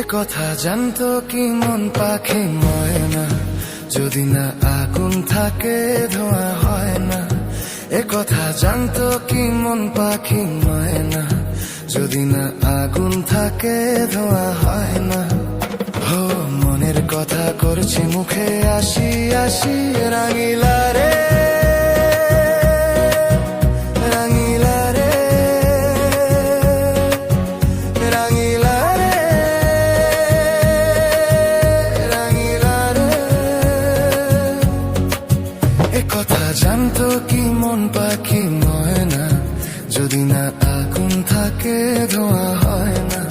এ কথা জানতো কি মন পাখি ময়না, যদি না আগুন থাকে ধোঁয়া হয় না। এ কথা জানতো কি মন পাখি ময়না, যদি না আগুন থাকে ধোঁয়া হয় না। হো মনের কথা করছি মুখে আসি আসি, রাঙিলা রে রাঙিলা রে রাঙিলা রে রাঙিলা রে। এ কথা জানতো কি মন পাখি ময়না, যদি না আগুন থাকে ধোঁয়া হয় না।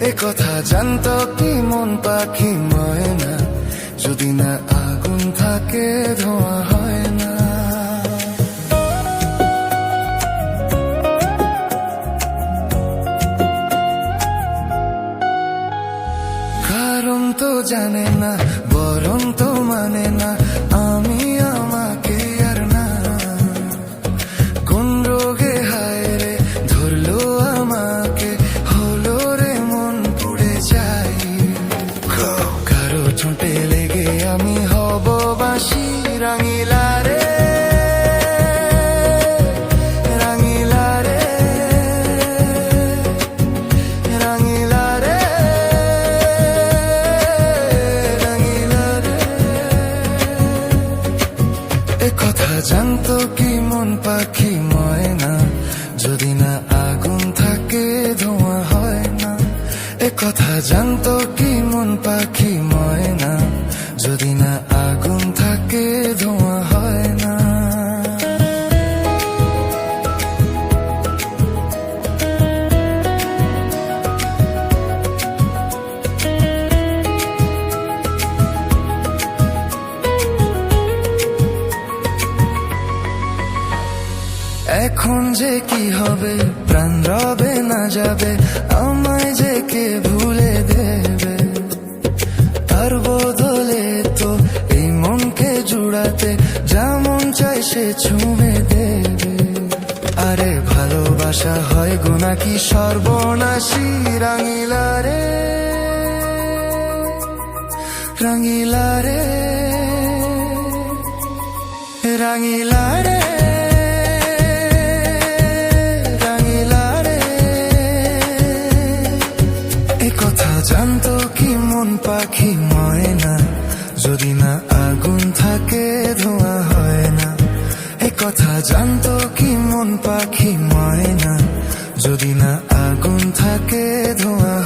এ কথা জানতো কি মন পাখি ময়না, যদি না আগুন থাকে ধোঁয়া হয় না। কারণ তো জানে না, বরং তো মানে না, আমি আমাকে আর না। কোন রোগে হায় রে ধরলো আমাকে, হলো রে মন পুড়ে যাই। কারো ঠোঁটে লেগে আমি হব বাঁশি, রাঙিলা রে রাঙিলা রে রাঙিলা রে রাঙিলা রে। এ কথা জানতো কি মন পাখি ময়না, যদি না আগুন থাকে ধোঁয়া হয় না। এ কথা জানতো কি মন পাখি ময়না, যদি না আগুন থাকে ধোঁয়া হয় না। এখন যে কি হবে, প্রাণ রবে না যাবে, আমায় যে কে ভুলে দেবে। তার বদলে তো এই মনকে জুড়াতে যেমন চাই সে ছুঁয়ে দেবে। আরে ভালোবাসা হয় গো নাকি সর্বনাশী, রাঙিলা রে রাঙিলা রে রাঙিলা রে জানতো কি মন পাখি ময়না, যদি না আগুন থাকে ধোঁয়া হয় না। এ কথা জানতো কি মন পাখি ময়না, যদি না আগুন থাকে ধোঁয়া